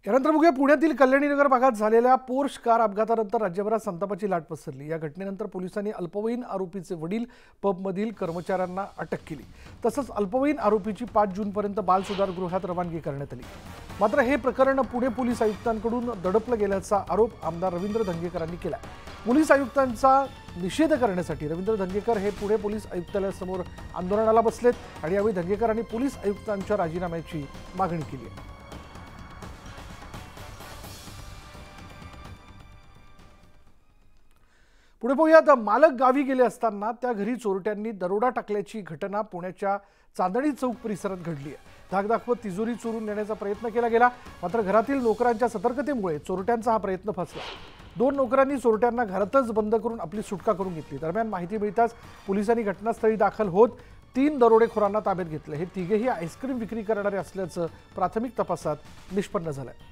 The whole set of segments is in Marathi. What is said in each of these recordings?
यानंतर बघूया पुण्यातील कल्याणीनगर भागात झालेल्या पोर्श कार अपघातानंतर राज्यभरात संतापाची लाट पसरली। या घटनेनंतर पोलिसांनी अल्पवयीन आरोपीचे वडील पबमधील कर्मचाऱ्यांना अटक केली। तसंच अल्पवयीन आरोपीची 5 जूनपर्यंत बाल सुधारगृहात रवानगी करण्यात आली। मात्र हे प्रकरण पुणे पोलीस आयुक्तांकडून दडपलं गेल्याचा आरोप आमदार रवींद्र धंगेकरांनी केला। पोलीस आयुक्तांचा निषेध करण्यासाठी रवींद्र धंगेकर हे पुणे पोलीस आयुक्तालयासमोर आंदोलनाला बसलेत आणि यावेळी धंगेकरांनी पोलीस आयुक्तांच्या राजीनाम्याची मागणी केली आहे। पुढे पाहूयात, मालक गावी गेले असताना त्या घरी चोरट्यांनी दरोडा टाकल्याची घटना पुण्याच्या चांदणी चौक परिसरात घडली आहे। धाक दाखवत तिजोरी चोरून नेण्याचा प्रयत्न केला गेला, मात्र घरातील नोकरांच्या सतर्कतेमुळे चोरट्यांचा हा प्रयत्न फसला। 2 नोकरांनी चोरट्यांना घरातच बंद करून आपली सुटका करून घेतली। दरम्यान माहिती मिळताच पोलिसांनी घटनास्थळी दाखल होत 3 दरोडेखोरांना ताब्यात घेतले। हे तिघेही आईस्क्रीम विक्री करणारे असल्याचं प्राथमिक तपासात निष्पन्न झालंय।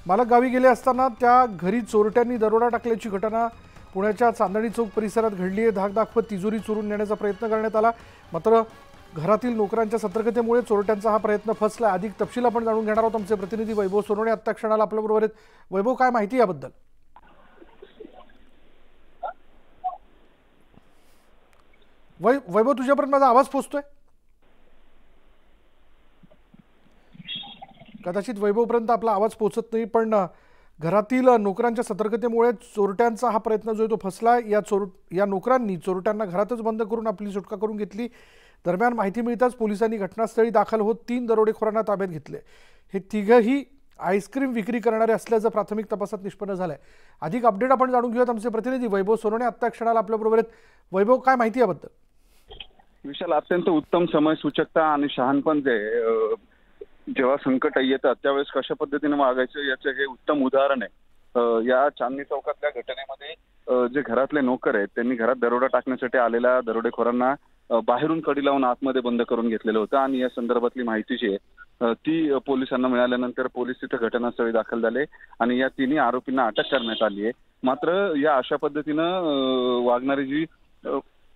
मालक गावी गेले असताना त्या घरी चोरट्यांनी दरोडा टाकल्याची घटना पुण्याच्या चांदणी चौक परिसरात घडली आहे। धाक दाखवत तिजोरी चोरून नेण्याचा प्रयत्न करण्यात आला, मात्र घरातील नोकरांच्या सतर्कतेमुळे चोरट्यांचा हा प्रयत्न फसला। अधिक तपशील आपण जाणून घेणार आहोत। आमचे प्रतिनिधी वैभव सोनवणे आत्ता क्षणाला आपल्याबरोबर आहेत। वैभव, काय माहिती याबद्दल? वैभव, तुझ्यापर्यंत माझा आवाज पोहोचतोय? कदाचित वैभवपर्यंत आपला आवाज पोहोचत नाही, पण घरातील नोकरांच्या सतर्कतेमुळे चोरट्यांचा हा प्रयत्न जो आहे तो फसला। या नोकरांनी चोरट्यांना घरातच बंद करून आपली सुटका करून घेतली। दरम्यान माहिती मिळताच पोलिसांनी घटनास्थळी दाखल होत 3 दरोडेखोरांना ताब्यात घेतले। हे तिघेही आईस्क्रीम विक्री करणारे असल्याचं प्राथमिक तपासात निष्पन्न झालंय। अधिक अपडेट आपण जाणून घेऊयात। आमचे प्रतिनिधी वैभव सोनवणे आत्ता क्षणाला आपल्याबरोबर आहेत। वैभव, काय माहिती याबद्दल? विशाल, अत्यंत उत्तम समयसूचकता आणि शहाणपण जेव्हा संकट येतात त्यावेळेस कशा पद्धतीने वागायचं याचं हे उत्तम उदाहरण आहे। या चांदणी चौकातल्या घटनेमध्ये जे घरातले नोकर आहेत त्यांनी घरात दरोडा टाकण्यासाठी आलेल्या दरोडेखोरांना बाहेरून कडी लावून आतमध्ये बंद करून घेतलेलं होतं आणि या संदर्भातली माहिती जी आहे ती पोलिसांना मिळाल्यानंतर पोलीस तिथे घटनास्थळी दाखल झाले आणि या 3 आरोपींना अटक करण्यात आली आहे। मात्र या अशा पद्धतीनं वागणारी जी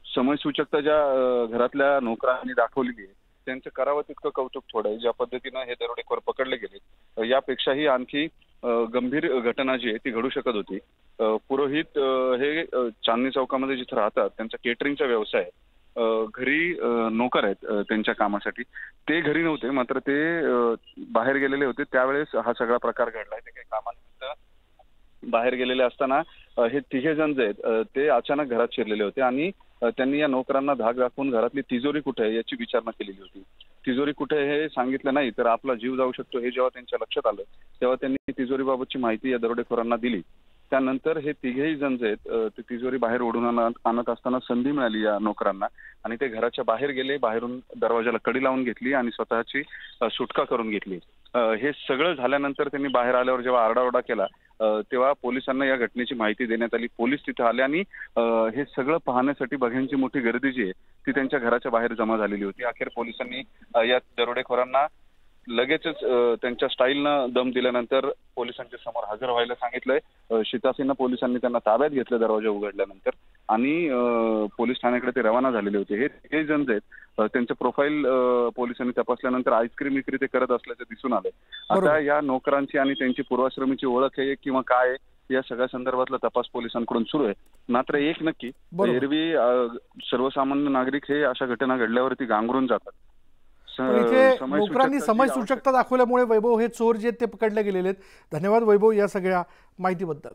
समयसूचकता ज्या घरातल्या नोकरांनी दाखवलेली आहे त्यांचं करावं तितकं कौतुक थोडं आहे। ज्या पद्धतीनं हे दरोडेखोर पकडले गेले यापेक्षाही आणखी गंभीर घटना जी आहे ती घडू शकत होती। पुरोहित हे चांदणी चौकामध्ये जिथे राहतात त्यांचा केटरिंगचा व्यवसाय आहे। घरी नोकर आहेत त्यांच्या कामासाठी, ते घरी नव्हते, मात्र ते बाहेर गेलेले होते त्यावेळेस हा सगळा प्रकार घडलाय। ते काही कामानिमित्त बाहेर गेलेले असताना हे तिघे जण जे आहेत ते अचानक घरात शिरलेले होते आणि त्यांनी या नोकरांना धाक दाखवून घरातली तिजोरी कुठे आहे याची विचारणा केलेली होती। तिजोरी कुठे हे सांगितलं नाही तर आपला जीव जाऊ शकतो हे जेव्हा त्यांच्या लक्षात आलं तेव्हा त्यांनी तिजोरीबाबतची माहिती या दरोडेखोरांना दिली। त्यानंतर हे तिघेही जण जे आहेत ते तिजोरी बाहेर ओढून आणत असताना संधी मिळाली या नोकरांना आणि ते घराच्या बाहेर गेले, बाहेरून दरवाजाला कडी लावून घेतली आणि स्वतःची सुटका करून घेतली। हे सगळं झाल्यानंतर त्यांनी बाहेर आल्यावर जेव्हा आरडाओरडा केला तेव्हा पोलिसांना या घटनेची माहिती देण्यात आली। पोलीस तिथे आले आणि हे सगळं पाहण्यासाठी बघ्यांची मोठी गर्दी जी आहे ती त्यांच्या घराच्या बाहेर जमा झालेली होती। अखेर पोलिसांनी या दरोडेखोरांना लगेचच त्यांच्या स्टाईलनं दम दिल्यानंतर पोलिसांच्या समोर हजर व्हायला सांगितलंय। शिताफीनं पोलिसांनी त्यांना ताब्यात घेतलं दरवाजा उघडल्यानंतर आणि पोलीस ठाण्याकडे ते रवाना झालेले होते। हे जण जे आहेत त्यांचं प्रोफाईल पोलिसांनी तपासल्यानंतर आईस्क्रीम विक्री ते करत असल्याचं दिसून आलंय। आता या नोकरांची आणि त्यांची पूर्वाश्रमीची ओळख आहे किंवा काय या सगळ्या संदर्भातला तपास पोलिसांकडून सुरू आहे। मात्र एक नक्की, एरवी सर्वसामान्य नागरिक हे अशा घटना घडल्यावरती गांगरून जातात। इथे नोकरांनी समयसूचकता दाखवल्यामुळे वैभव हे चोर जे ते पकडले गेलेले आहेत। धन्यवाद वैभव या सगळ्या माहितीबद्दल।